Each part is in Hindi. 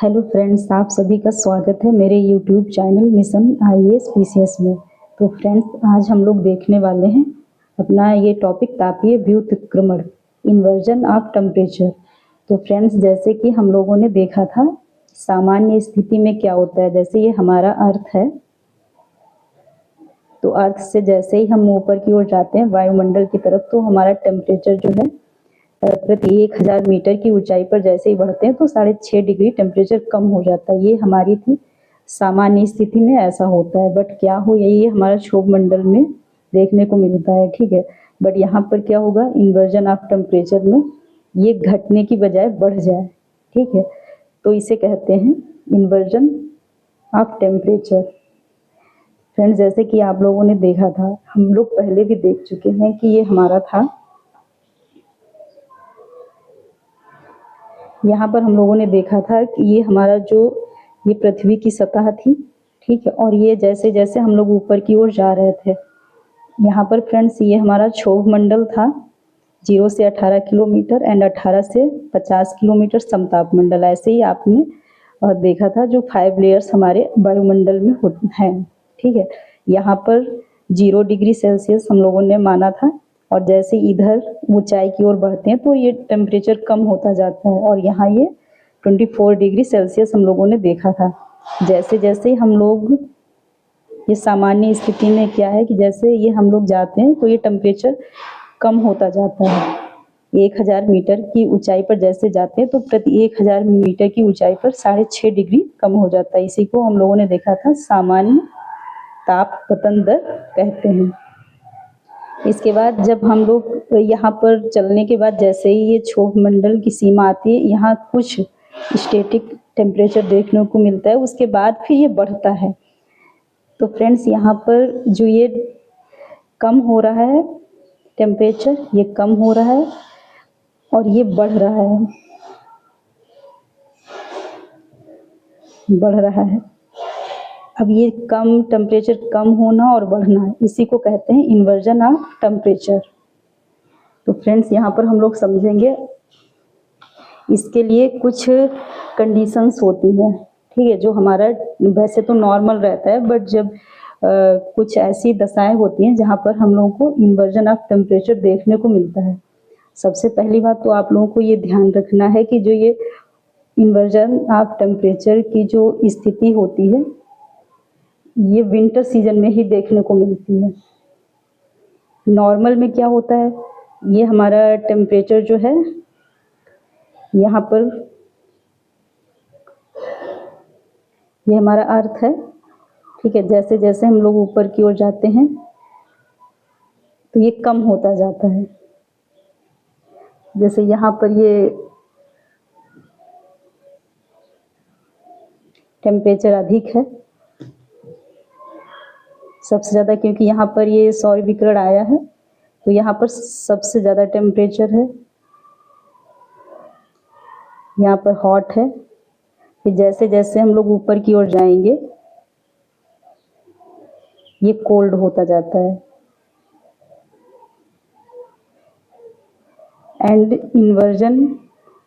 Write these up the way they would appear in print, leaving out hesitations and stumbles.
हेलो फ्रेंड्स, आप सभी का स्वागत है मेरे YouTube channel mission IAS PCS में। तो फ्रेंड्स, आज हम लोग देखने वाले हैं अपना ये टॉपिक तापीय व्युत्क्रमण, इन्वर्जन ऑफ टेम्परेचर। तो फ्रेंड्स, जैसे कि हम लोगों ने देखा था सामान्य स्थिति में क्या होता है। जैसे ये हमारा अर्थ है, तो अर्थ से जैसे ही हम ऊपर की ओर जाते हैं वायुमंडल की तरफ, तो हमारा टेम्परेचर जो है प्रति 1000 मीटर की ऊंचाई पर जैसे ही बढ़ते हैं तो 6.5 डिग्री टेम्परेचर कम हो जाता है। ये हमारी थी सामान्य स्थिति में ऐसा होता है। बट क्या हो, ये हमारा क्षोभ मंडल में देखने को मिलता है, ठीक है। बट यहाँ पर क्या होगा, इन्वर्जन ऑफ टेम्परेचर में ये घटने की बजाय बढ़ जाए, ठीक है। तो इसे कहते हैं इन्वर्जन ऑफ टेम्परेचर। फ्रेंड्स, जैसे कि आप लोगों ने देखा था, हम लोग पहले भी देख चुके हैं कि ये हमारा था, यहाँ पर हम लोगों ने देखा था कि ये हमारा जो ये पृथ्वी की सतह थी, ठीक है। और ये जैसे जैसे हम लोग ऊपर की ओर जा रहे थे, यहाँ पर फ्रेंड्स ये हमारा क्षोभ मंडल था 0 से 18 किलोमीटर एंड 18 से 50 किलोमीटर समताप मंडल। ऐसे ही आपने देखा था जो 5 लेयर्स हमारे वायुमंडल में होते हैं, ठीक है। यहाँ पर 0 डिग्री सेल्सियस हम लोगों ने माना था, और जैसे इधर ऊंचाई की ओर बढ़ते हैं तो ये टेम्परेचर कम होता जाता है, और यहाँ ये 24 डिग्री सेल्सियस हम लोगों ने देखा था। जैसे जैसे हम लोग ये सामान्य स्थिति में क्या है कि जैसे ये हम लोग जाते हैं तो ये टेम्परेचर कम होता जाता है। 1000 मीटर की ऊंचाई पर जैसे जाते हैं तो प्रति 1000 मीटर की ऊंचाई पर 6.5 डिग्री कम हो जाता है। इसी को हम लोगों ने देखा था सामान्य तापपतन दर कहते हैं। इसके बाद जब हम लोग यहाँ पर चलने के बाद जैसे ही ये क्षोभ मंडल की सीमा आती है, यहाँ कुछ स्टैटिक टेम्परेचर देखने को मिलता है, उसके बाद फिर ये बढ़ता है। तो फ्रेंड्स, यहाँ पर जो ये कम हो रहा है टेम्परेचर, ये कम हो रहा है और ये बढ़ रहा है, बढ़ रहा है। अब ये कम टेम्परेचर कम होना और बढ़ना, इसी को कहते हैं इन्वर्जन ऑफ टेम्परेचर। तो फ्रेंड्स, यहाँ पर हम लोग समझेंगे इसके लिए कुछ कंडीशंस होती हैं, ठीक है, जो हमारा वैसे तो नॉर्मल रहता है, बट जब कुछ ऐसी दशाएं होती हैं जहाँ पर हम लोगों को इन्वर्जन ऑफ टेम्परेचर देखने को मिलता है। सबसे पहली बात तो आप लोगों को ये ध्यान रखना है कि जो ये इन्वर्जन ऑफ टेम्परेचर की जो स्थिति होती है, ये विंटर सीजन में ही देखने को मिलती है। नॉर्मल में क्या होता है, ये हमारा टेम्परेचर जो है यहाँ पर, ये हमारा अर्थ है, ठीक है। जैसे जैसे हम लोग ऊपर की ओर जाते हैं तो ये कम होता जाता है। जैसे यहाँ पर ये टेम्परेचर अधिक है सबसे ज़्यादा, क्योंकि यहाँ पर ये सौर विकिरण आया है, तो यहाँ पर सबसे ज़्यादा टेम्परेचर है। यहाँ पर हॉट है। फिर जैसे जैसे हम लोग ऊपर की ओर जाएंगे ये कोल्ड होता जाता है। एंड इन्वर्जन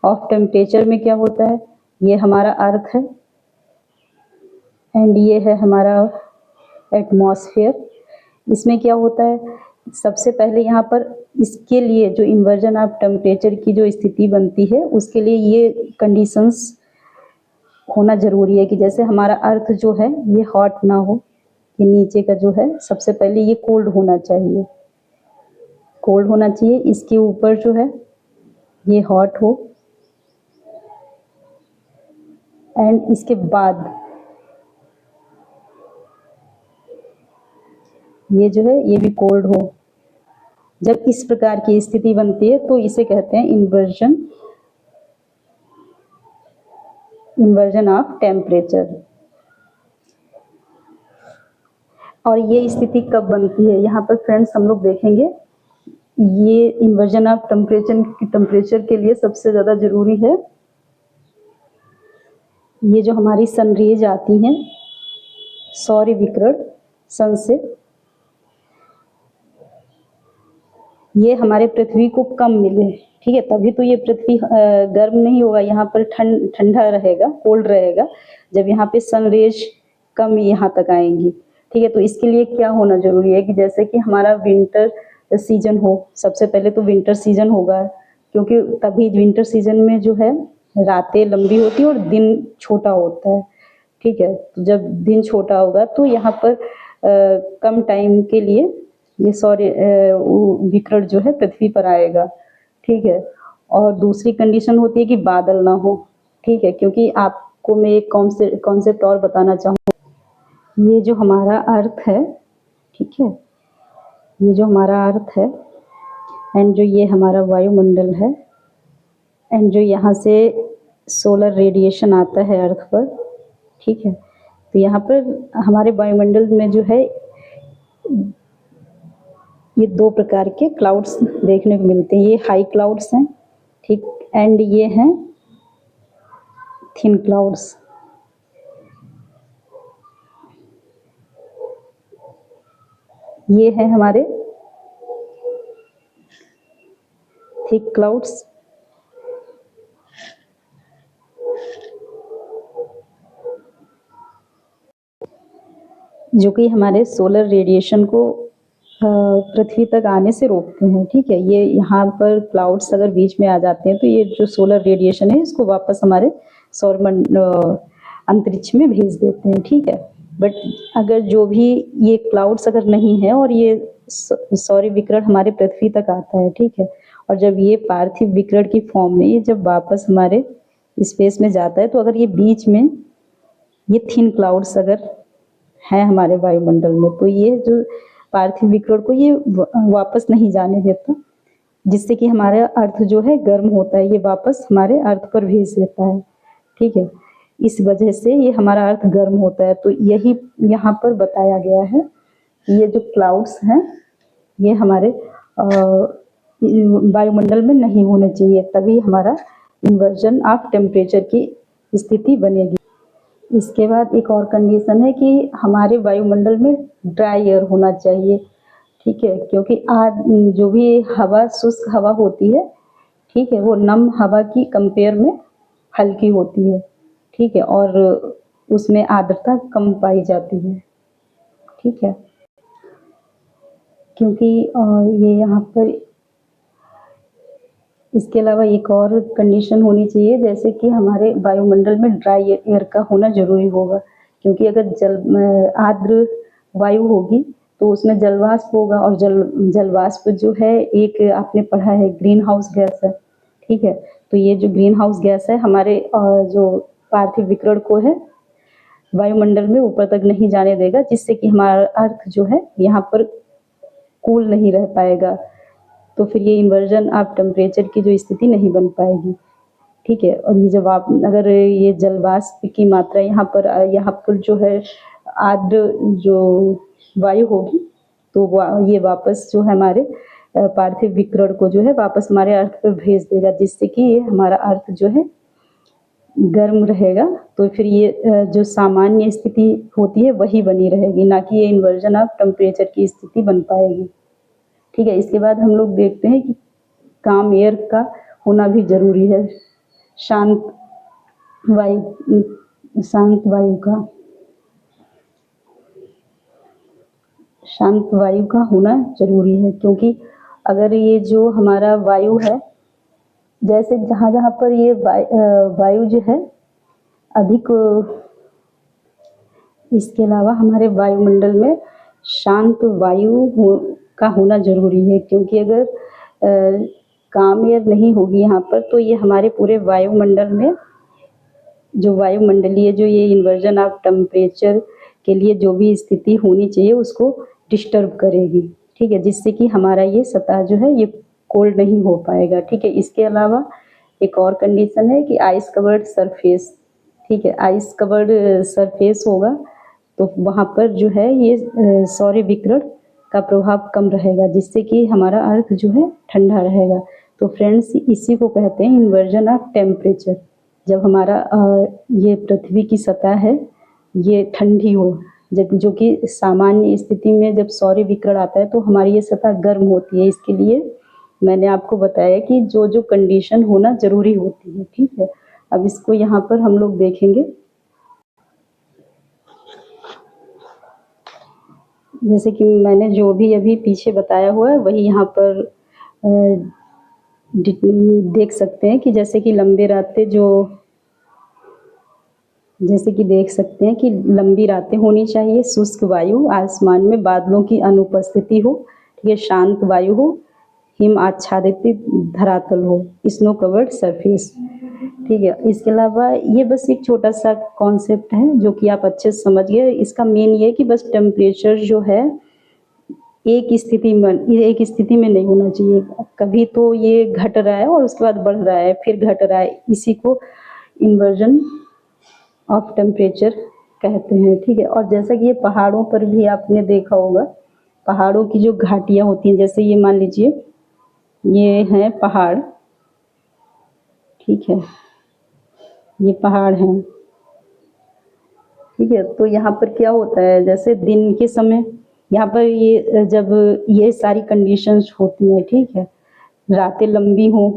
ऑफ टेम्परेचर में क्या होता है, ये हमारा अर्थ है एंड ये है हमारा एटमॉस्फेयर। इसमें क्या होता है, सबसे पहले यहाँ पर इसके लिए जो इन्वर्जन ऑफ टेम्परेचर की जो स्थिति बनती है, उसके लिए ये कंडीशंस होना जरूरी है कि जैसे हमारा अर्थ जो है ये हॉट ना हो, ये नीचे का जो है सबसे पहले ये कोल्ड होना चाहिए, कोल्ड होना चाहिए। इसके ऊपर जो है ये हॉट हो, एंड इसके बाद ये जो है ये भी कोल्ड हो। जब इस प्रकार की स्थिति बनती है तो इसे कहते हैं इन्वर्जन ऑफ टेम्परेचर। और ये स्थिति कब बनती है, यहाँ पर फ्रेंड्स हम लोग देखेंगे, ये इन्वर्जन ऑफ टेम्परेचर के लिए सबसे ज़्यादा जरूरी है ये जो हमारी सनरेज आती हैं, सौर विकिरण सन से, ये हमारे पृथ्वी को कम मिले, ठीक है, तभी तो ये पृथ्वी गर्म नहीं होगा, यहाँ पर ठंडा रहेगा, कोल्ड रहेगा, जब यहाँ पे सन रेज कम यहाँ तक आएंगी। ठीक है, तो इसके लिए क्या होना जरूरी है कि जैसे कि हमारा विंटर सीजन हो, सबसे पहले तो विंटर सीजन होगा, क्योंकि तभी विंटर सीजन में जो है रातें लंबी होती है और दिन छोटा होता है। ठीक है, तो जब दिन छोटा होगा तो यहाँ पर कम टाइम के लिए ये सौर विकिरण जो है पृथ्वी पर आएगा। ठीक है, और दूसरी कंडीशन होती है कि बादल ना हो। ठीक है, क्योंकि आपको मैं एक कॉन्सेप्ट और बताना चाहूँ। ये जो हमारा अर्थ है, ठीक है, ये जो हमारा अर्थ है एंड जो ये हमारा वायुमंडल है एंड जो यहाँ से सोलर रेडिएशन आता है अर्थ पर। ठीक है, तो यहाँ पर हमारे वायुमंडल में जो है ये दो प्रकार के क्लाउड्स देखने को मिलते हैं। ये हाई क्लाउड्स हैं, ठीक, एंड ये हैं थिन क्लाउड्स। ये है हमारे थिक क्लाउड्स, जो कि हमारे सोलर रेडिएशन को पृथ्वी तक आने से रोकते हैं। ठीक है, ये यहाँ पर क्लाउड्स अगर बीच में आ जाते हैं तो ये जो सोलर रेडिएशन है इसको वापस हमारे अंतरिक्ष में भेज देते हैं। ठीक है, बट अगर जो भी ये क्लाउड्स अगर नहीं है और ये सौर विकिरण हमारे पृथ्वी तक आता है, ठीक है, और जब ये पार्थिव विकिरण की फॉर्म में ये जब वापस हमारे स्पेस में जाता है, तो अगर ये बीच में ये थिन क्लाउड्स अगर है हमारे वायुमंडल में, तो ये जो पार्थिव विकिरण को ये वापस नहीं जाने देता, जिससे कि हमारा अर्थ जो है गर्म होता है, ये वापस हमारे अर्थ पर भेज देता है। ठीक है, इस वजह से ये हमारा अर्थ गर्म होता है। तो यही यहाँ पर बताया गया है कि ये जो क्लाउड्स हैं ये हमारे वायुमंडल में नहीं होने चाहिए, तभी हमारा इन्वर्जन ऑफ टेम्परेचर की स्थिति बनेगी। इसके बाद एक और कंडीशन है कि हमारे वायुमंडल में ड्राई एयर होना चाहिए। ठीक है, क्योंकि आज जो भी हवा शुष्क हवा होती है, ठीक है, वो नम हवा की कंपेयर में हल्की होती है। ठीक है, और उसमें आर्द्रता कम पाई जाती है। ठीक है, क्योंकि ये यहाँ पर इसके अलावा एक और कंडीशन होनी चाहिए, जैसे कि हमारे वायुमंडल में ड्राई एयर का होना जरूरी होगा, क्योंकि अगर आर्द्र वायु होगी तो उसमें जलवाष्प होगा, और जलवाष्प जो है एक आपने पढ़ा है ग्रीन हाउस गैस है। ठीक है, तो ये जो ग्रीन हाउस गैस है हमारे जो पार्थिव विकिरण को है वायुमंडल में ऊपर तक नहीं जाने देगा, जिससे कि हमारा अर्थ जो है यहाँ पर कूल नहीं रह पाएगा, तो फिर ये इन्वर्जन ऑफ टेम्परेचर की जो स्थिति नहीं बन पाएगी। ठीक है, और ये जब आप अगर ये जलवाष्प की मात्रा यहाँ पर जो है आर्द्र जो वायु होगी, तो ये वापस जो है हमारे पार्थिव विकिरण को जो है वापस हमारे अर्थ पर भेज देगा, जिससे कि ये हमारा अर्थ जो है गर्म रहेगा। तो फिर ये जो सामान्य स्थिति होती है वही बनी रहेगी, ना कि ये इन्वर्जन ऑफ टेम्परेचर की स्थिति बन पाएगी। ठीक है, इसके बाद हम लोग देखते हैं कि काम एयर का होना भी जरूरी है, शांत वायु का होना जरूरी है, क्योंकि अगर ये जो हमारा वायु है, जैसे जहाँ जहाँ पर ये वायु जो है अधिक, इसके अलावा हमारे वायुमंडल में शांत वायु का होना जरूरी है, क्योंकि अगर काम एयर नहीं होगी यहाँ पर तो ये हमारे पूरे वायुमंडल में जो वायुमंडलीय जो ये इन्वर्जन ऑफ टेम्परेचर के लिए जो भी स्थिति होनी चाहिए उसको डिस्टर्ब करेगी। ठीक है, जिससे कि हमारा ये सतह जो है ये कोल्ड नहीं हो पाएगा। ठीक है, इसके अलावा एक और कंडीशन है कि आइस कवर्ड सरफेस। ठीक है, आइस कवर्ड सरफेस होगा तो वहाँ पर जो है ये सौर विकिरण का प्रभाव कम रहेगा, जिससे कि हमारा अर्थ जो है ठंडा रहेगा। तो फ्रेंड्स, इसी को कहते हैं इन्वर्जन ऑफ टेम्परेचर। जब हमारा ये पृथ्वी की सतह है ये ठंडी हो, जब जो कि सामान्य स्थिति में जब सौर विकिरण आता है तो हमारी ये सतह गर्म होती है। इसके लिए मैंने आपको बताया कि जो जो कंडीशन होना ज़रूरी होती है, ठीक है। अब इसको यहाँ पर हम लोग देखेंगे। जैसे कि मैंने जो भी अभी पीछे बताया हुआ है वही यहाँ पर देख सकते हैं कि जैसे कि लंबी रातें जो जैसे कि देख सकते हैं कि लंबी रातें होनी चाहिए, शुष्क वायु, आसमान में बादलों की अनुपस्थिति हो, ठीक है, शांत वायु हो, हिम आच्छादित धरातल हो, स्नो कवर्ड सरफेस, ठीक है। इसके अलावा ये बस एक छोटा सा कॉन्सेप्ट है जो कि आप अच्छे से समझ गए। इसका मेन ये है कि बस टेम्परेचर जो है एक स्थिति में नहीं होना चाहिए। कभी तो ये घट रहा है और उसके बाद बढ़ रहा है, फिर घट रहा है, इसी को इन्वर्जन ऑफ टेम्परेचर कहते हैं, ठीक है। और जैसा कि ये पहाड़ों पर भी आपने देखा होगा, पहाड़ों की जो घाटियाँ होती हैं, जैसे ये मान लीजिए ये हैं पहाड़, ठीक है, ये पहाड़ हैं, ठीक है। तो यहाँ पर क्या होता है, जैसे दिन के समय यहाँ पर ये जब ये सारी कंडीशंस होती हैं, ठीक है, रातें लंबी हों,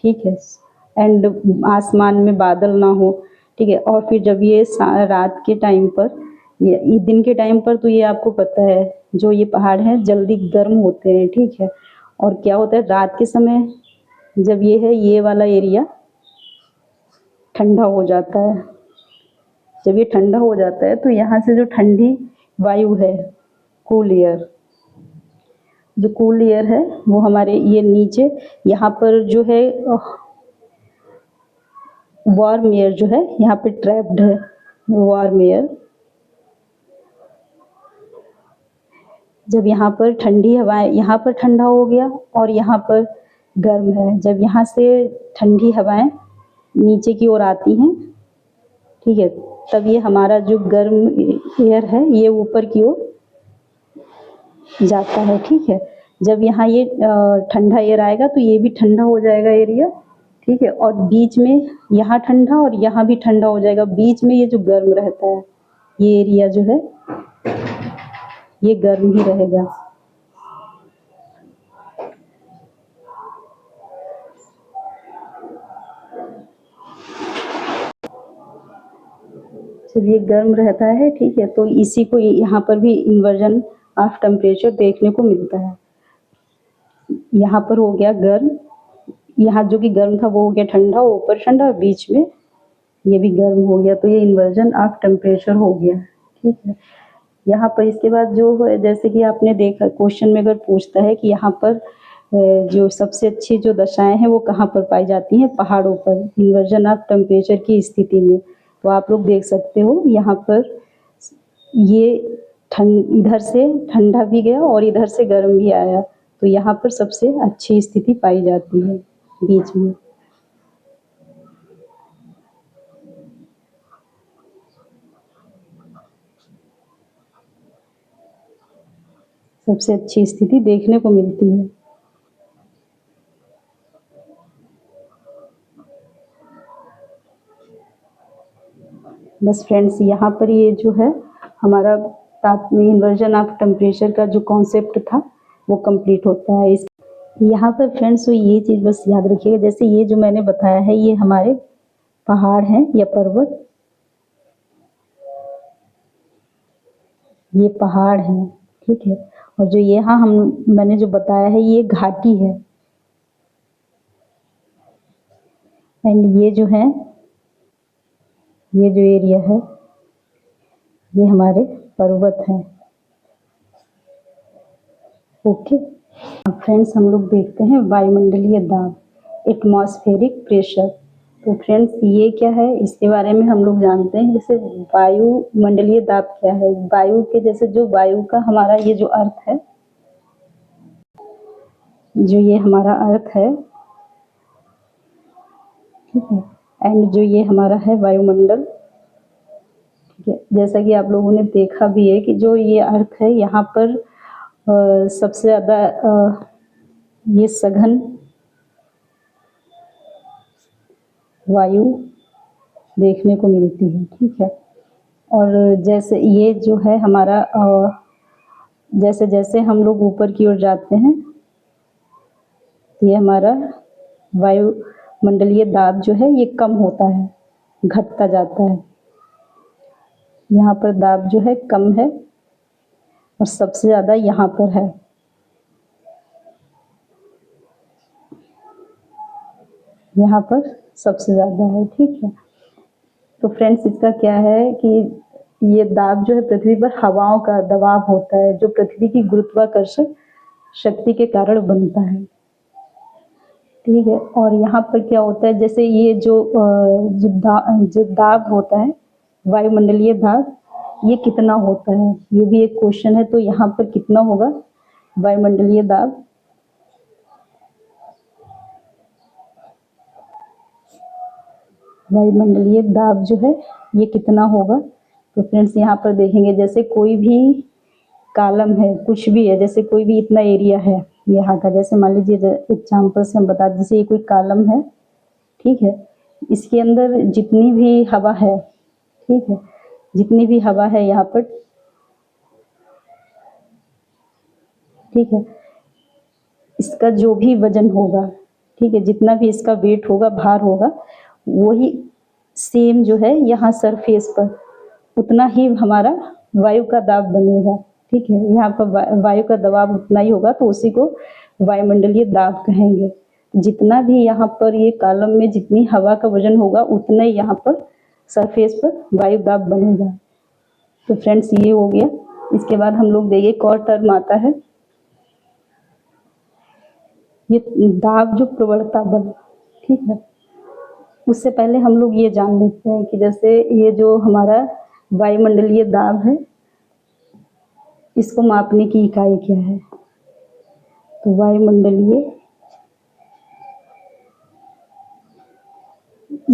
ठीक है, एंड आसमान में बादल ना हो, ठीक है, और फिर जब ये रात के टाइम पर, ये दिन के टाइम पर तो ये आपको पता है जो ये पहाड़ हैं जल्दी गर्म होते हैं, ठीक है। और क्या होता है रात के समय जब ये है ये वाला एरिया ठंडा हो जाता है। जब ये ठंडा हो जाता है तो यहाँ से जो ठंडी वायु है, कूल एयर, जो कूल एयर है वो हमारे ये नीचे यहाँ पर जो है वार्म एयर जो है यहाँ पे ट्रैप्ड है, वार्म एयर। जब यहाँ पर ठंडी हवाएं, यहाँ पर ठंडा हो गया और यहाँ पर गर्म है, जब यहाँ से ठंडी हवाएं नीचे की ओर आती हैं, ठीक है, तब ये हमारा जो गर्म एयर है ये ऊपर की ओर जाता है, ठीक है। जब यहाँ ये ठंडा एयर आएगा तो ये भी ठंडा हो जाएगा एरिया, ठीक है, और बीच में यहाँ ठंडा और यहाँ भी ठंडा हो जाएगा, बीच में ये जो गर्म रहता है ये एरिया जो है ये गर्म ही रहेगा। जब ये गर्म रहता है, ठीक है, तो इसी को यहाँ पर भी इन्वर्जन ऑफ टेम्परेचर देखने को मिलता है। यहाँ पर हो गया गर्म, यहाँ जो कि गर्म था वो हो गया ठंडा, ऊपर ठंडा, बीच में ये भी गर्म हो गया, तो ये इन्वर्जन ऑफ टेम्परेचर हो गया, ठीक है। यहाँ पर इसके बाद जो है, जैसे कि आपने देखा क्वेश्चन में अगर पूछता है कि यहाँ पर जो सबसे अच्छी जो दशाएं हैं वो कहाँ पर पाई जाती हैं, पहाड़ों पर, इन्वर्जन ऑफ टेम्परेचर की स्थिति में। तो आप लोग देख सकते हो यहाँ पर ये इधर से ठंडा भी गया और इधर से गर्म भी आया, तो यहाँ पर सबसे अच्छी स्थिति पाई जाती है बीच में। सबसे अच्छी स्थिति देखने को मिलती है। बस फ्रेंड्स, यहाँ पर ये जो है हमारा इन्वर्जन ऑफ टेम्परेचर का जो कॉन्सेप्ट था वो कंप्लीट होता है। इस यहाँ पर फ्रेंड्स, तो ये चीज़ बस याद रखिएगा, जैसे ये जो मैंने बताया है ये हमारे पहाड़ हैं या पर्वत, ये पहाड़ हैं, ठीक है, और जो यहाँ मैंने जो बताया है ये घाटी है, एंड ये जो है ये जो एरिया है ये हमारे पर्वत हैं, ओके। अब फ्रेंड्स हम लोग देखते हैं वायुमंडलीय दाब, एटमॉस्फेरिक प्रेशर। तो फ्रेंड्स ये क्या है इसके बारे में हम लोग जानते हैं। जैसे वायुमंडलीय दाब क्या है, वायु के जैसे जो वायु का हमारा ये जो अर्थ है, जो ये हमारा अर्थ है, ठीक है, एंड जो ये हमारा है वायुमंडल, ठीक है। जैसा कि आप लोगों ने देखा भी है कि जो ये अर्थ है यहाँ पर सबसे ज़्यादा ये सघन वायु देखने को मिलती है, ठीक है। और जैसे ये जो है हमारा जैसे जैसे हम लोग ऊपर की ओर जाते हैं, ये हमारा वायुमंडलीय दाब जो है ये कम होता है, घटता जाता है। यहाँ पर दाब जो है कम है और सबसे ज़्यादा यहाँ पर है। यहाँ पर सबसे ज़्यादा है, ठीक है। तो फ्रेंड्स इसका क्या है कि ये दाब जो है पृथ्वी पर हवाओं का दबाव होता है जो पृथ्वी की गुरुत्वाकर्षण शक्ति के कारण बनता है, ठीक है। और यहाँ पर क्या होता है, जैसे ये जो दाब होता है वायुमंडलीय दाब, ये कितना होता है, ये भी एक क्वेश्चन है। तो यहाँ पर कितना होगा वायुमंडलीय दाब, वायुमंडलीय दाब जो है ये कितना होगा। तो फ्रेंड्स यहाँ पर देखेंगे, जैसे कोई भी कॉलम है, कुछ भी है, जैसे कोई भी इतना एरिया है यहाँ का, जैसे मान लीजिए एग्जाम्पल से हम बता दें, जैसे ये कोई कॉलम है, ठीक है। इसके अंदर जितनी भी हवा है, ठीक है, जितनी भी हवा है यहाँ पर, ठीक है, इसका जो भी वजन होगा, ठीक है, जितना भी इसका वेट होगा, भार होगा, वही सेम जो है यहाँ सरफेस पर उतना ही हमारा वायु का दाब बनेगा, ठीक है। यहाँ पर वायु का दबाव उतना ही होगा, तो उसी को वायुमंडलीय दाब कहेंगे। जितना भी यहाँ पर ये कॉलम में जितनी हवा का वजन होगा उतना ही यहाँ पर सरफेस पर वायु दाब बनेगा। तो फ्रेंड्स ये हो गया। इसके बाद हम लोग देखिए एक और टर्म आता है, ये दाब जो प्रवणता बल, ठीक है। उससे पहले हम लोग ये जान लेते हैं कि जैसे ये जो हमारा वायुमंडलीय दाब है, इसको मापने की इकाई क्या है। तो वायुमंडलीय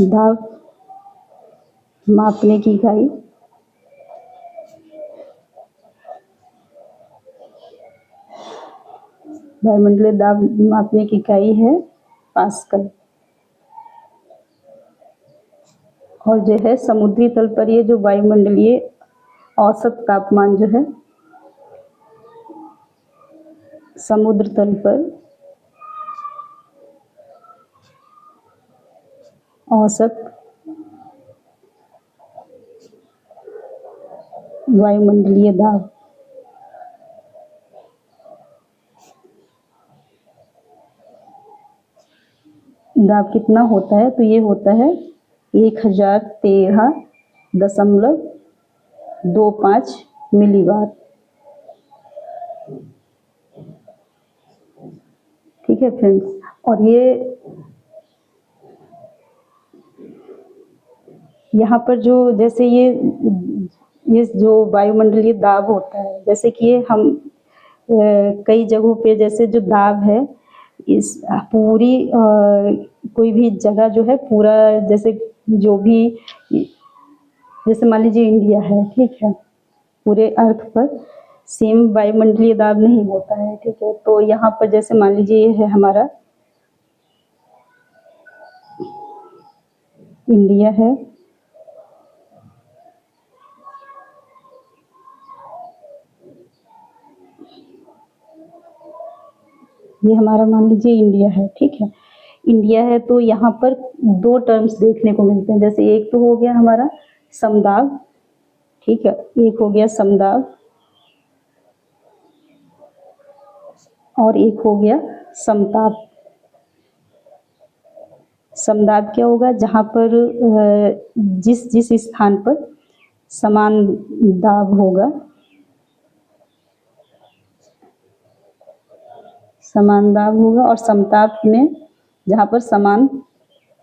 दाब मापने की इकाई वायुमंडलीय दाब मापने की इकाई है पास्कल। और जो है समुद्री तल पर ये जो वायुमंडलीय औसत तापमान जो है, समुद्र तल पर औसत वायुमंडलीय दाब, दाब कितना होता है, तो ये होता है 1013.25 मिलीबार, ठीक है फ्रेंड्स। और ये यहाँ पर जो जैसे ये जो वायुमंडलीय दाब होता है, जैसे कि ये हम कई जगहों पे जैसे जो दाब है, इस पूरी कोई भी जगह जो है पूरा, जैसे जो भी, जैसे मान लीजिए इंडिया है, ठीक है, पूरे अर्थ पर सेम वायुमंडलीय दाब नहीं होता है, ठीक है। तो यहाँ पर जैसे मान लीजिए ये है हमारा इंडिया है, ये हमारा मान लीजिए इंडिया है, ठीक है। इंडिया है तो यहाँ पर दो टर्म्स देखने को मिलते हैं, जैसे एक तो हो गया हमारा समदाब, ठीक है, एक हो गया समदाब और एक हो गया समताप। समदाब क्या होगा, जहाँ पर जिस जिस स्थान पर समान दाब होगा, समान दाब होगा, और समताप में जहाँ पर समान,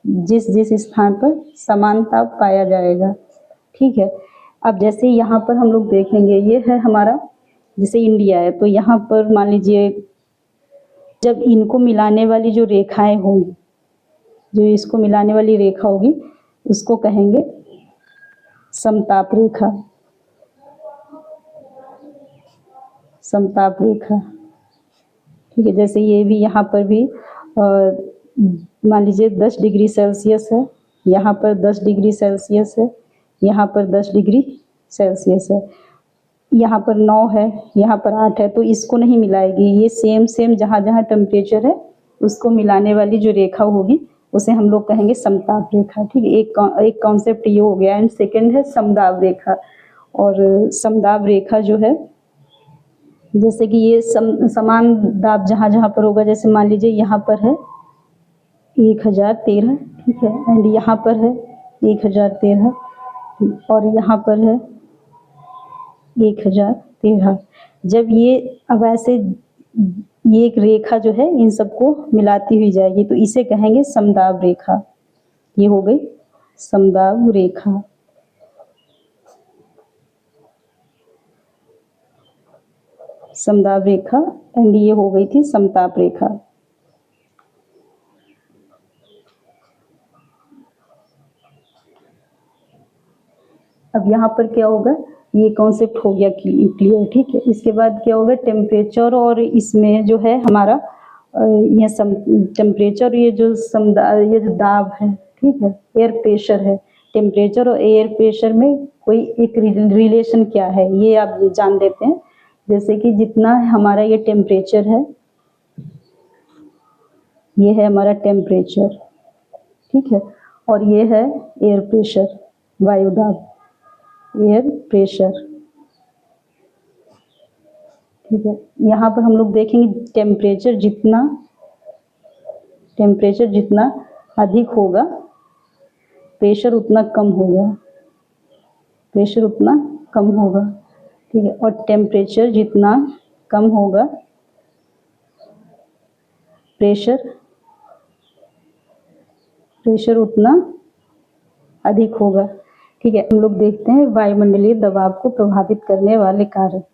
जिस जिस स्थान पर समान ताप पाया जाएगा, ठीक है। अब जैसे यहाँ पर हम लोग देखेंगे, ये है हमारा जैसे इंडिया है, तो यहाँ पर मान लीजिए जब इनको मिलाने वाली जो रेखाएं होंगी, जो इसको मिलाने वाली रेखा होगी, उसको कहेंगे समताप रेखा, समताप रेखा, ठीक है। जैसे ये भी यहाँ पर भी मान लीजिए 10 डिग्री सेल्सियस है, यहाँ पर 10 डिग्री सेल्सियस है, यहाँ पर 10 डिग्री सेल्सियस है, यहाँ पर 9 है, यहाँ पर 8 है, तो इसको नहीं मिलाएगी, ये सेम सेम जहाँ जहाँ टेम्परेचर है उसको मिलाने वाली जो रेखा होगी उसे हम लोग कहेंगे समताप रेखा। ठीक है, एक कॉन्सेप्ट ये हो गया। एंड सेकंड है समदाब रेखा। और समदाब रेखा जो है, जैसे कि ये समान दाब जहाँ जहाँ पर होगा, जैसे मान लीजिए यहाँ पर है 1013, ठीक है, एंड यहाँ पर है 1013 और यहाँ पर है 1013। जब ये अब ऐसे ये एक रेखा जो है इन सबको मिलाती हुई जाएगी तो इसे कहेंगे समदाब रेखा। ये हो गई समदाब रेखा। समदाब रेखा एंड ये हो गई थी समताप रेखा। अब यहाँ पर क्या होगा, ये कॉन्सेप्ट हो गया क्लियर। ठीक है, इसके बाद क्या होगा, टेम्परेचर और इसमें जो है हमारा ये टेम्परेचर, ये जो दाब है, ठीक है, एयर प्रेशर है। टेम्परेचर और एयर प्रेशर में कोई एक रिलेशन क्या है ये आप जान लेते हैं। जैसे कि जितना हमारा ये टेम्परेचर है, ये है हमारा टेम्परेचर, ठीक है, और ये है एयर प्रेशर, वायु दाब, एयर प्रेशर। ठीक है, यहाँ पर हम लोग देखेंगे टेम्परेचर जितना अधिक होगा प्रेशर उतना कम होगा, प्रेशर उतना कम होगा। ठीक है, और टेम्परेचर जितना कम होगा प्रेशर उतना अधिक होगा। ठीक है, हम लोग देखते हैं वायुमंडलीय दबाव को प्रभावित करने वाले कारक।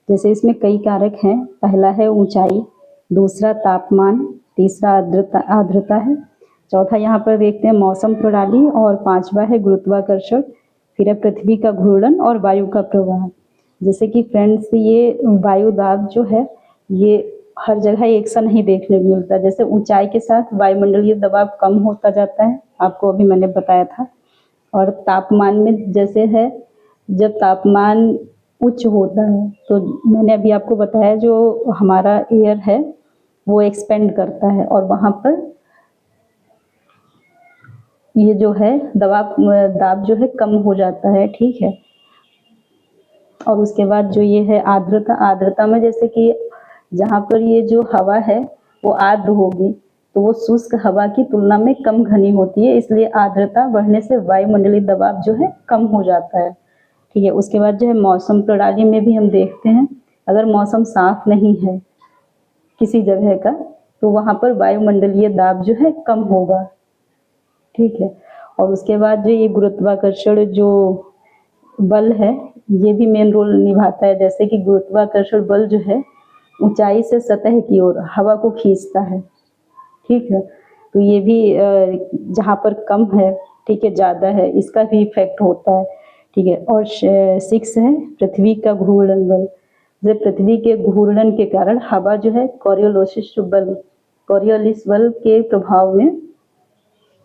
जैसे इसमें कई कारक हैं। पहला है ऊंचाई, दूसरा तापमान, तीसरा आर्द्रता है, चौथा यहाँ पर देखते हैं मौसम प्रणाली, और पांचवा है गुरुत्वाकर्षण, फिर है पृथ्वी का घूर्णन और वायु का प्रवाह। जैसे कि फ्रेंड्स, ये वायु दाब जो है ये हर जगह एक सा नहीं देखने को मिलता। जैसे ऊंचाई के साथ वायुमंडलीय दबाव कम होता जाता है, आपको अभी मैंने बताया था। और तापमान में जैसे है, जब तापमान उच्च होता है तो मैंने अभी आपको बताया जो हमारा एयर है वो एक्सपेंड करता है और वहाँ पर ये जो है दाब जो है कम हो जाता है। ठीक है, और उसके बाद जो ये है आर्द्रता में, जैसे कि जहाँ पर ये जो हवा है वो आर्द्र होगी तो वो शुष्क हवा की तुलना में कम घनी होती है, इसलिए आर्द्रता बढ़ने से वायुमंडलीय दबाव जो है कम हो जाता है। ठीक है, उसके बाद जो है मौसम प्रणाली में भी हम देखते हैं, अगर मौसम साफ नहीं है किसी जगह का तो वहाँ पर वायुमंडलीय दाब जो है कम होगा। ठीक है, और उसके बाद जो ये गुरुत्वाकर्षण जो बल है ये भी मेन रोल निभाता है। जैसे कि गुरुत्वाकर्षण बल जो है ऊंचाई से सतह की ओर हवा को खींचता है। ठीक है, तो ये भी जहाँ पर कम है, ठीक है, ज़्यादा है, इसका भी इफेक्ट होता है। ठीक है, और 6 है पृथ्वी का घूर्णन बल। जब पृथ्वी के घूर्णन के कारण हवा जो है कॉरियोलिस बल के प्रभाव में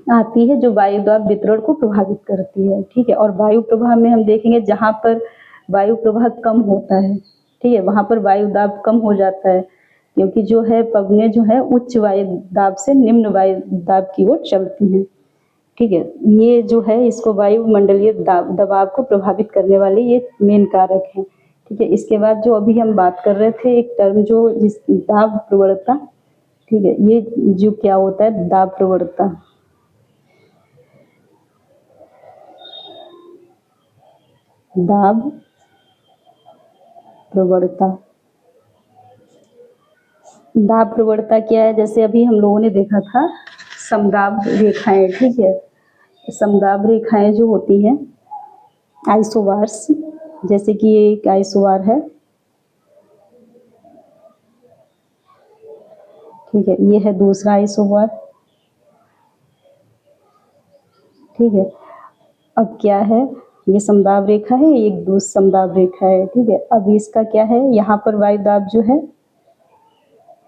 आती है, जो वायु दाब वितरण को प्रभावित करती है। ठीक है, और वायु प्रवाह में हम देखेंगे जहाँ पर वायु प्रवाह कम होता है, ठीक है, वहाँ पर वायु दाब कम हो जाता है, क्योंकि जो है पवनें जो है उच्च वायु दाब से निम्न वायु दाब की ओर चलती हैं। ठीक है, ये जो है इसको वायुमंडलीय दबाव को प्रभावित करने वाले ये मेन कारक हैं। ठीक है, इसके बाद जो अभी हम बात कर रहे थे एक टर्म जो जिस दाब प्रवणता, ठीक है, ये जो क्या होता है दाब प्रवणता, दाब प्रवणता, दाब प्रवणता क्या है, जैसे अभी हम लोगों ने देखा था समदाब रेखाएं। ठीक है, समदाब रेखाएं जो होती हैं आइसोबार्स, जैसे कि ये एक आइसोबार है, ठीक है, ये है दूसरा आइसोबार। ठीक है, अब क्या है, ये समदाब रेखा है, एक दूसरी समदाब रेखा है। ठीक है, अब इसका क्या है, यहाँ पर वायु दाब जो है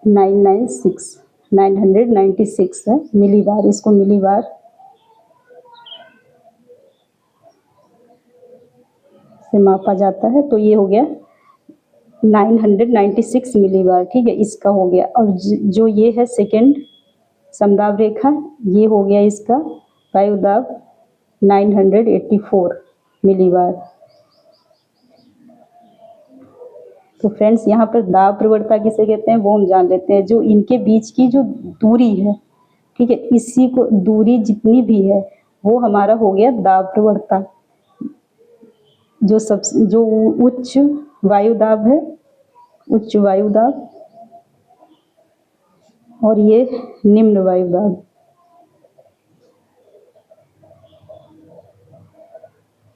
996 है मिलीबार, इसको मिलीबार से मापा जाता है, तो ये हो गया 996 मिलीबार। ठीक है, इसका हो गया। और जो ये है सेकेंड समदाब रेखा, ये हो गया इसका वायुदाब 984 मिलीबार। तो फ्रेंड्स यहाँ पर दाब प्रवणता किसे कहते हैं वो हम जान लेते हैं। जो इनके बीच की जो दूरी है, ठीक है, इसी को दूरी जितनी भी है वो हमारा हो गया दाब प्रवणता। जो उच्च वायुदाब है, उच्च वायुदाब, और ये निम्न वायुदाब।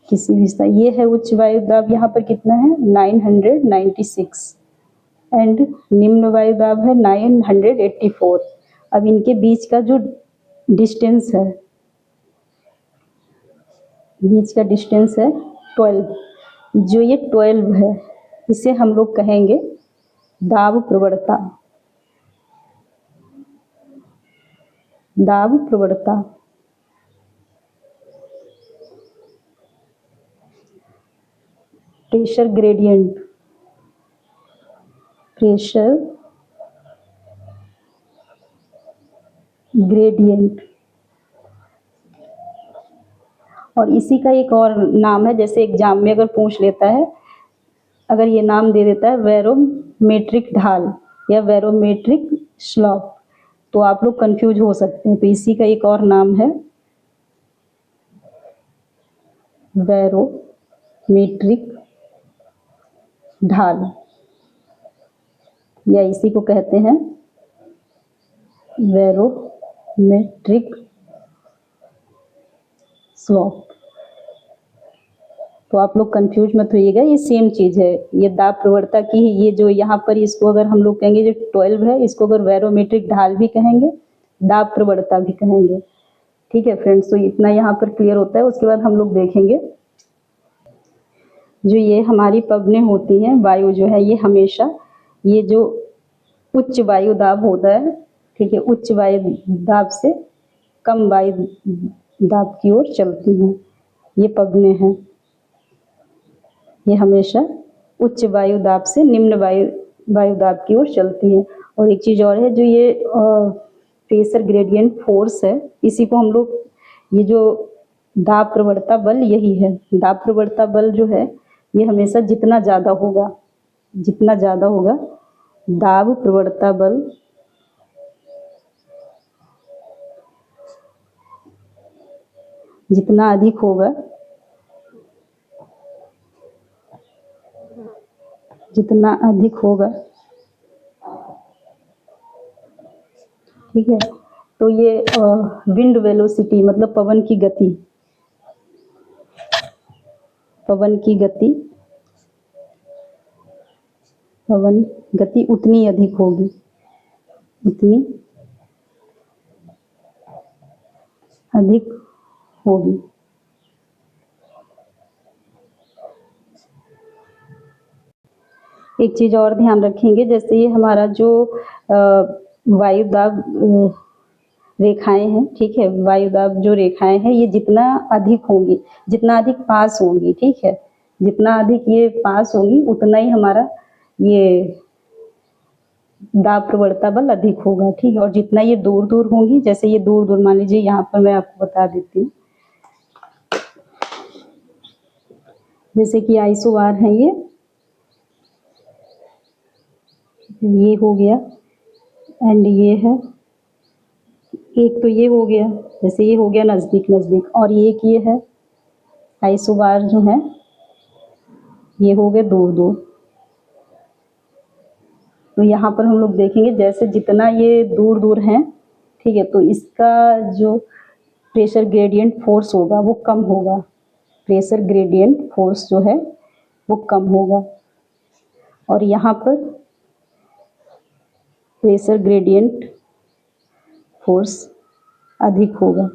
किसी भी स्थान, ये है उच्च वायुदाब, यहाँ पर कितना है 996, एंड निम्न वायुदाब है 984। अब इनके बीच का जो डिस्टेंस है, बीच का डिस्टेंस है 12। जो ये 12 है इसे हम लोग कहेंगे दाब प्रवणता। दाब प्रवणता। Pressure gradient, pressure gradient. और इसी का एक और नाम है, जैसे एग्जाम में अगर पूछ लेता है, अगर ये नाम दे देता है बैरोमेट्रिक ढाल या बैरोमेट्रिक स्लॉप, तो आप लोग कंफ्यूज हो सकते हैं। तो इसी का एक और नाम है बैरोमेट्रिक ढाल, या इसी को कहते हैं बैरोमेट्रिक स्लॉप। तो आप लोग कंफ्यूज मत होइएगा, ये सेम चीज़ है, ये दाब प्रवणता की है। ये जो यहाँ पर इसको अगर हम लोग कहेंगे जो 12 है, इसको अगर बैरोमेट्रिक ढाल भी कहेंगे, दाब प्रवणता भी कहेंगे। ठीक है फ्रेंड्स, तो इतना यहाँ पर क्लियर होता है। उसके बाद हम लोग देखेंगे जो ये हमारी पवनें होती हैं, वायु जो है ये हमेशा ये जो उच्च वायु दाब होता है, ठीक है, उच्च वायु दाब से कम वायु दाब की ओर चलती हैं। ये पवनें हैं, ये हमेशा उच्च वायु दाब से निम्न वायु दाब की ओर चलती हैं। और एक चीज़ और है, जो ये प्रेशर ग्रेडियंट फोर्स है, इसी को हम लोग, ये जो दाब प्रवणता बल यही है। दाब प्रवणता बल जो है ये हमेशा जितना ज़्यादा होगा, जितना ज़्यादा होगा दाब प्रवणता बल जितना अधिक होगा, जितना अधिक होगा, ठीक है, तो ये विंड वेलोसिटी मतलब पवन की गति, पवन की गति, पवन गति उतनी अधिक होगी, उतनी अधिक होगी। एक चीज़ और ध्यान रखेंगे, जैसे ये हमारा जो वायुदाब रेखाएं हैं, ठीक है, वायुदाब जो रेखाएं हैं ये जितना अधिक होंगी, जितना अधिक पास होंगी, ठीक है, जितना अधिक ये पास होंगी उतना ही हमारा ये दाब प्रवणता बल अधिक होगा, ठीक है। और जितना ये दूर दूर होंगी, जैसे ये दूर दूर, मान लीजिए यहाँ पर मैं आपको बता देती हूँ, जैसे कि आइसोबार है ये हो गया, एंड ये है, एक तो ये हो गया, जैसे ये हो गया नज़दीक नज़दीक, और एक ये है आइसोबार जो है ये हो गए दूर दूर। तो यहाँ पर हम लोग देखेंगे जैसे जितना ये दूर दूर हैं, ठीक है, तो इसका जो प्रेशर ग्रेडियंट फोर्स होगा वो कम होगा, प्रेशर ग्रेडियंट फोर्स जो है वो कम होगा। और यहाँ पर प्रेशर ग्रेडियंट फोर्स अधिक होगा।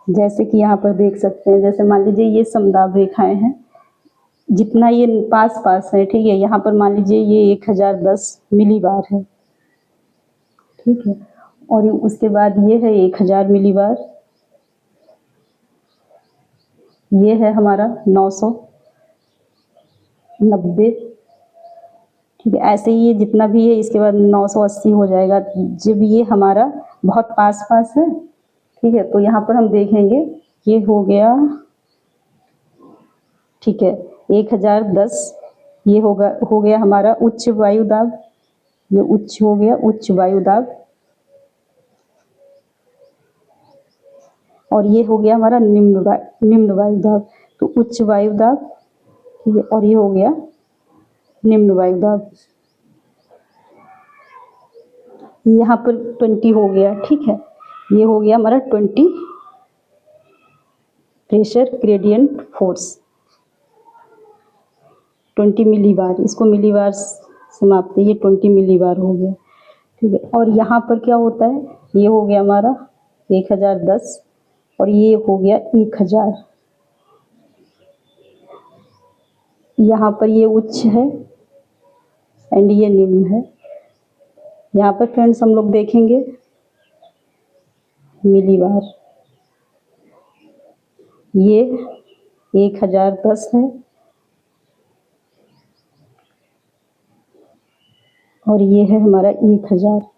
जैसे कि यहाँ पर देख सकते हैं, जैसे मान लीजिए ये समदाब रेखाएं हैं, जितना ये पास पास है, ठीक है, यहाँ पर मान लीजिए ये 1010 मिलीबार है, ठीक है, और उसके बाद ये है 1000 मिलीबार, ये है हमारा 990, ठीक है। ऐसे ही ये जितना भी है इसके बाद 980 हो जाएगा। जब ये हमारा बहुत पास पास है, ठीक है, तो यहाँ पर हम देखेंगे ये हो गया, ठीक है, 1010। ये हो गया हमारा उच्च वायु दाब, ये उच्च हो गया, उच्च वायु दाब। और ये हो गया हमारा निम्न वायु दाब। तो उच्च वायु दाब, ठीक है, और ये हो गया निम्न वायु दाब। यहाँ पर 20 हो गया, ठीक है। ये हो गया हमारा 20 प्रेशर ग्रेडियंट फोर्स, 20 मिलीबार। इसको मिलीबार से मापते हैं, ये 20 मिलीबार हो गया, ठीक है। और यहाँ पर क्या होता है, ये हो गया हमारा 1010 और ये हो गया 1000। यहाँ पर ये उच्च है एंड ये निम्न है। यहाँ पर फ्रेंड्स हम लोग देखेंगे मिलीबार, ये 1010 है और ये है हमारा 1000।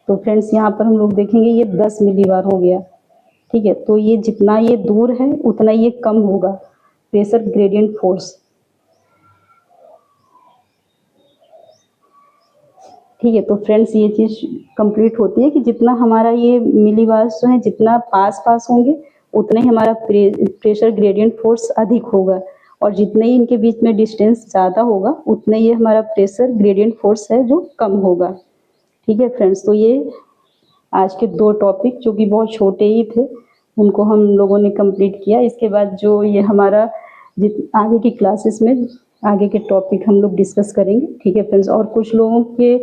तो फ्रेंड्स यहाँ पर हम लोग देखेंगे ये 10 मिलीबार हो गया, ठीक है। तो ये जितना ये दूर है उतना ये कम होगा प्रेशर ग्रेडियंट फोर्स, ठीक है। तो फ्रेंड्स ये चीज़ कंप्लीट होती है कि जितना हमारा ये मिलीबार जो है जितना पास पास होंगे उतना ही हमारा प्रेशर ग्रेडियंट फोर्स अधिक होगा, और जितने ही इनके बीच में डिस्टेंस ज़्यादा होगा उतने ही हमारा प्रेशर ग्रेडियंट फोर्स है जो कम होगा, ठीक है फ्रेंड्स। तो ये आज के 2 टॉपिक जो कि बहुत छोटे ही थे उनको हम लोगों ने कंप्लीट किया। इसके बाद जो ये हमारा आगे की क्लासेस में आगे के टॉपिक हम लोग डिस्कस करेंगे, ठीक है फ्रेंड्स। और कुछ लोगों के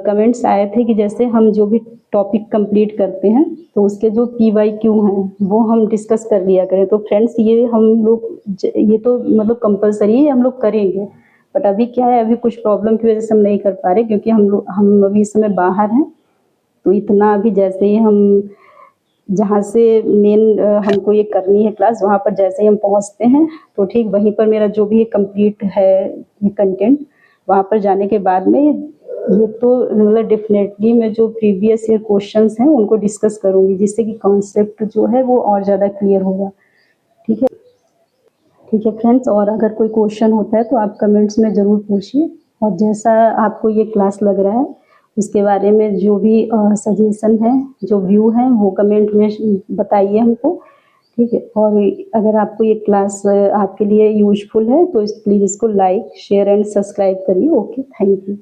कमेंट्स आए थे कि जैसे हम जो भी टॉपिक कंप्लीट करते हैं तो उसके जो PYQ हैं वो हम डिस्कस कर लिया करें। तो फ्रेंड्स ये हम लोग ये तो मतलब कंपलसरी है, हम लोग करेंगे, बट अभी क्या है, अभी कुछ प्रॉब्लम की वजह से हम नहीं कर पा रहे क्योंकि हम अभी इस समय बाहर हैं। तो इतना अभी जैसे ही हम जहाँ से मेन हमको ये करनी है क्लास वहाँ पर जैसे ही हम पहुँचते हैं तो ठीक वहीं पर मेरा जो भी कंप्लीट है ये कंटेंट, वहाँ पर जाने के बाद में ये तो मतलब डेफिनेटली मैं जो प्रीवियस ईयर क्वेश्चंस हैं उनको डिस्कस करूँगी जिससे कि कॉन्सेप्ट जो है वो और ज़्यादा क्लियर होगा, ठीक है। ठीक है फ्रेंड्स, और अगर कोई क्वेश्चन होता है तो आप कमेंट्स में ज़रूर पूछिए, और जैसा आपको ये क्लास लग रहा है उसके बारे में जो भी सजेशन है, जो व्यू है वो कमेंट में बताइए हमको, ठीक है। और अगर आपको ये क्लास आपके लिए यूजफुल है तो प्लीज़ इसको लाइक शेयर एंड सब्सक्राइब करिए। Okay, thank you.